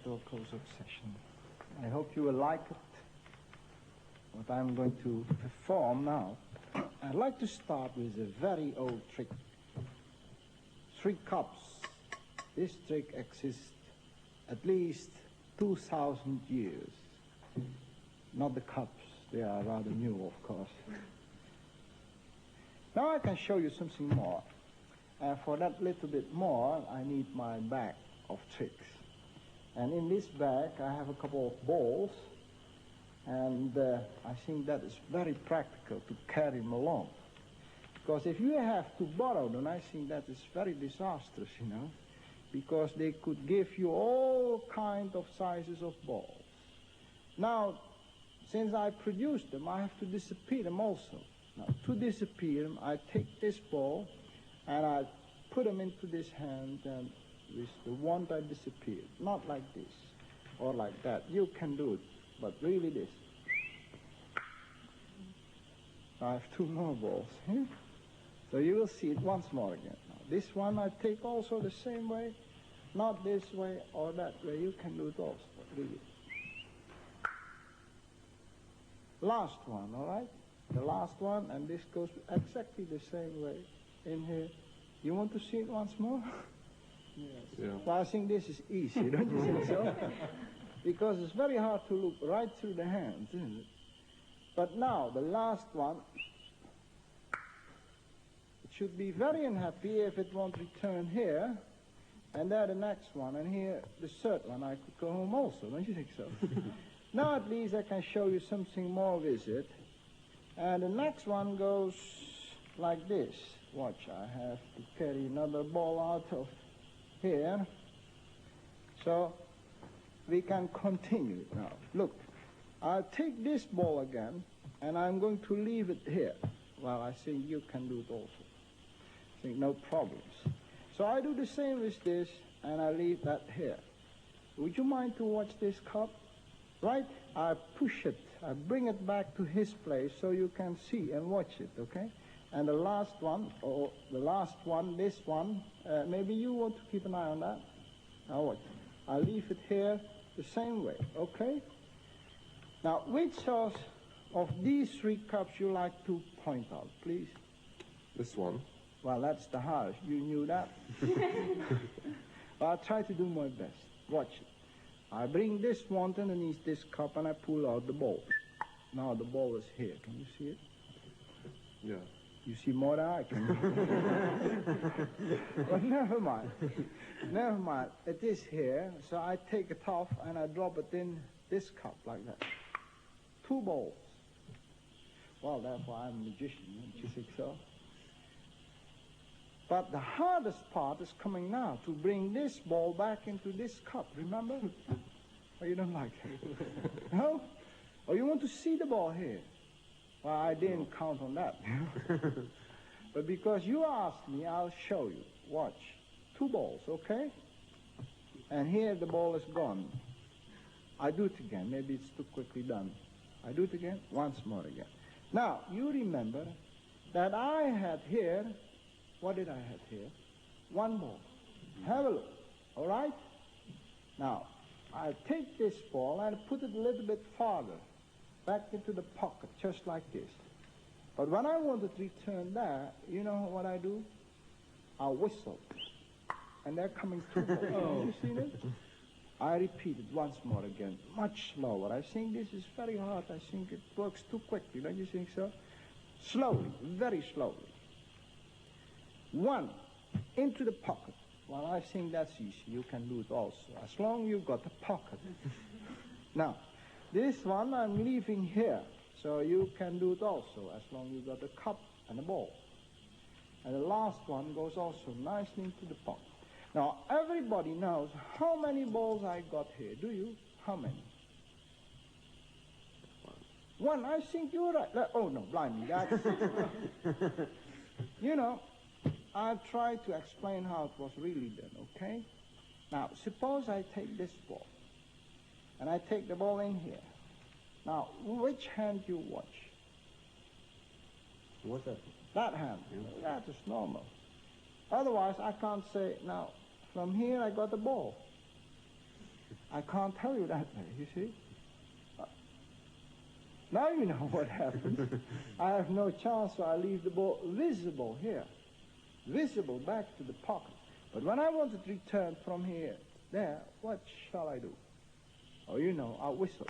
to a close-up session. I hope you will like it, what I'm going to perform now. I'd like to start with a very old trick. 3 cups. This trick exists at least 2,000 years. Not the cups, they are rather new, of course. Now I can show you something more. And for that little bit more, I need my bag of tricks. And in this bag, I have a couple of balls. And I think that is very practical to carry them along. Because if you have to borrow them, I think that is very disastrous, you know. Because they could give you all kinds of sizes of balls. Now, since I produced them, I have to disappear them also. Now, to disappear them, I take this ball and I put them into this hand, and with the one that disappeared. Not like this or like that. You can do it, but really this. I have 2 more balls. So you will see it once more again. Now, this one I take also the same way, not this way or that way. You can do it also, really. Last one, all right? The last one, and this goes exactly the same way in here. You want to see it once more? Yes. Yeah. Well, I think this is easy, don't you think so? Because it's very hard to look right through the hands, isn't it? But now, the last one, it should be very unhappy if it won't return here, and there the next one, and here the third one. I could go home also, don't you think so? Now at least I can show you something more with it. And the next one goes like this. Watch, I have to carry another ball out of here. So we can continue it now. Look, I'll take this ball again, and I'm going to leave it here. Well, I think you can do it also. I think no problems. So I do the same with this, and I leave that here. Would you mind to watch this cup? Right? I push it. I bring it back to his place so you can see and watch it, okay? And the last one, or the last one, this one, maybe you want to keep an eye on that. Now watch. I'll leave it here the same way, okay? Now, which of these 3 cups you like to point out, please? This one. Well, that's the hardest. You knew that? I'll try to do my best. Watch it. I bring this one underneath this cup and I pull out the ball. Now the ball is here. Can you see it? Yeah. You see more than I can. But never mind. Never mind. It is here. So I take it off and I drop it in this cup like that. 2 balls. Well, therefore I'm a magician, don't you think so? But the hardest part is coming now, to bring this ball back into this cup, remember? Oh, you don't like it? No? Oh, you want to see the ball here? Well, I didn't count on that. But because you asked me, I'll show you. Watch. 2 balls, okay? And here the ball is gone. I do it again. Maybe it's too quickly done. I do it again. Once more again. Now, you remember that I had here, what did I have here? 1 ball. Have a look. All right? Now, I take this ball and put it a little bit farther back into the pocket, just like this. But when I want it to return there, you know what I do? I whistle. And they're coming 2 balls. Oh. Have you seen it? I repeat it once more again, much slower. I think this is very hard. I think it works too quickly. Don't you think so? Slowly, very slowly. 1, into the pocket. Well, I think that's easy. You can do it also, as long as you've got a pocket. Now, this one I'm leaving here, so you can do it also, as long as you've got a cup and a ball. And the last one goes also nicely into the pocket. Now, everybody knows how many balls I got here. Do you? How many? 1. I think you're right. Oh, no, blind me. That's you know, I'll try to explain how it was really done, okay? Now, suppose I take this ball, and I take the ball in here. Now, which hand you watch? What's that? That hand. Yeah. That is normal. Otherwise, I can't say, now, from here I got the ball. I can't tell you that way, you see. Now you know what happens. I have no chance, so I leave the ball visible here. Visible back to the pocket. But when I want it to return from here, there, what shall I do? Oh, you know, I'll whistle.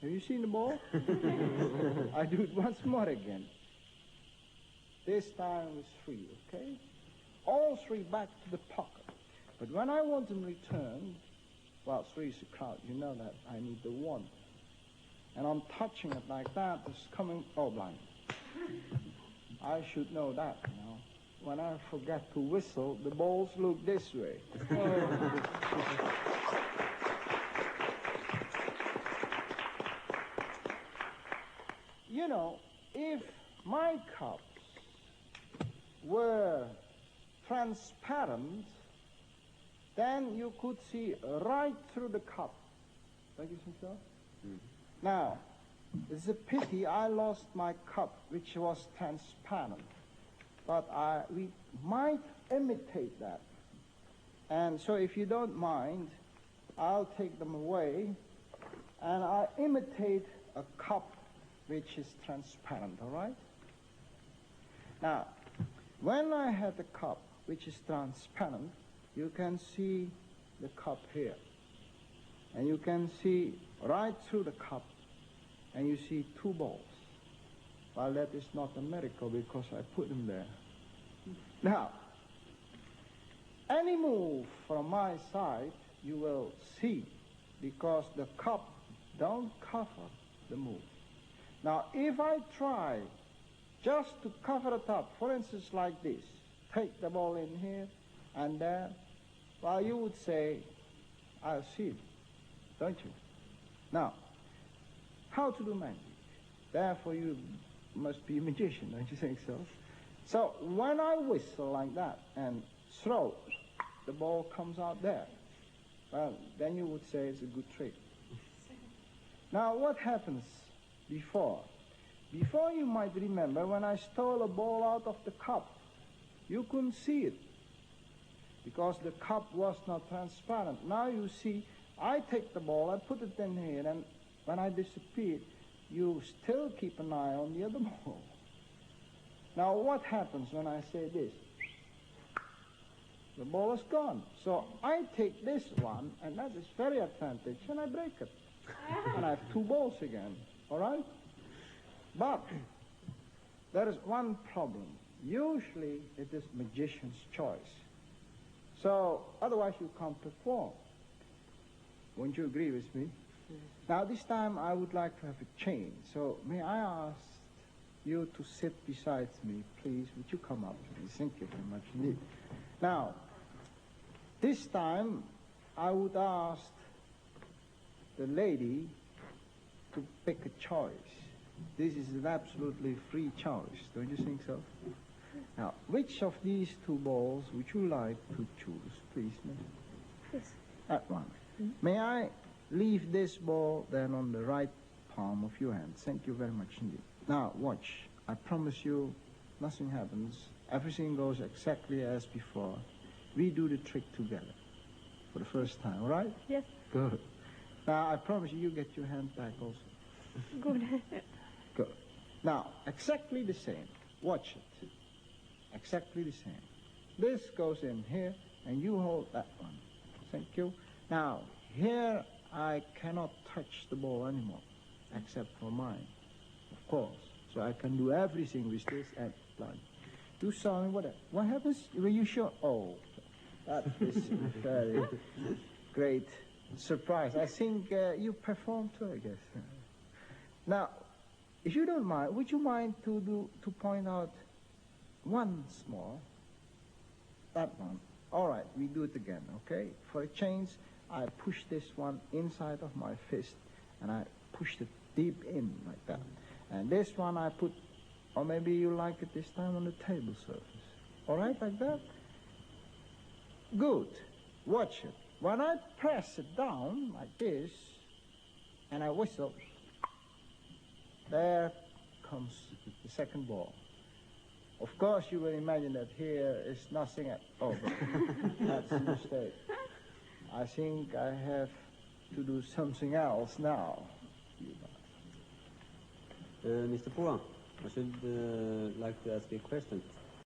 Have you seen the ball? I do it once more again. This time it's 3, okay? All 3 back to the pocket. But when I want them returned, well, 3 is a crowd. You know that. I need the 1. And I'm touching it like that. It's coming, oh, blind. I should know that, you know. When I forget to whistle, the balls look this way. You know, if my cups were transparent, then you could see right through the cup. Don't you think so? Mm. Now, it's a pity I lost my cup, which was transparent. But we might imitate that. And so if you don't mind, I'll take them away, and I'll imitate a cup which is transparent, all right? Now, when I have the cup which is transparent, you can see the cup here. And you can see right through the cup, and you see 2 balls. Well, that is not a miracle because I put them there. Now, any move from my side, you will see, because the cup don't cover the move. Now, if I try just to cover it up, for instance, like this, take the ball in here and there, well, you would say, I'll see it, don't you? Now, how to do magic? Therefore, you must be a magician, don't you think so? So, when I whistle like that and throw, the ball comes out there. Well, then you would say it's a good trick. Now, what happens before? Before, you might remember, when I stole a ball out of the cup, you couldn't see it because the cup was not transparent. Now you see, I take the ball, I put it in here, and when I disappear, you still keep an eye on the other ball. Now, what happens when I say this? The ball is gone. So I take this one, and that is very advantage, and I break it. And I have 2 balls again, all right? But there is one problem. Usually it is magician's choice. So otherwise you can't perform. Won't you agree with me? Now this time I would like to have a change. So may I ask you to sit beside me, please? Would you come up, please? Thank you very much indeed. Now, this time I would ask the lady to pick a choice. This is an absolutely free choice, don't you think so? Now, which of these 2 balls would you like to choose, please, miss? Yes. That one. May I leave this ball then on the right palm of your hand? Thank you very much indeed. Now, watch. I promise you, nothing happens. Everything goes exactly as before. We do the trick together for the first time, all right? Yes. Good. Now, I promise you get your hand back also. Good. Good. Now, exactly the same. Watch it. Exactly the same. This goes in here, and you hold that one. Thank you. Now, here I cannot touch the ball anymore, except for mine, of course. So I can do everything with this and like. Do something, what happens? Were you sure? Oh, that is a very great surprise. I think you performed too, I guess. Now, if you don't mind, would you mind to point out once more? That one. All right, we do it again, okay? For a change, I push this one inside of my fist, and I push it deep in like that. And this one I put, or maybe you like it this time on the table surface. All right, like that? Good. Watch it. When I press it down like this, and I whistle, there comes the second ball. Of course, you will imagine that here is nothing at all. That's a mistake. I think I have to do something else now. Mr. Phoa, I should like to ask you a question.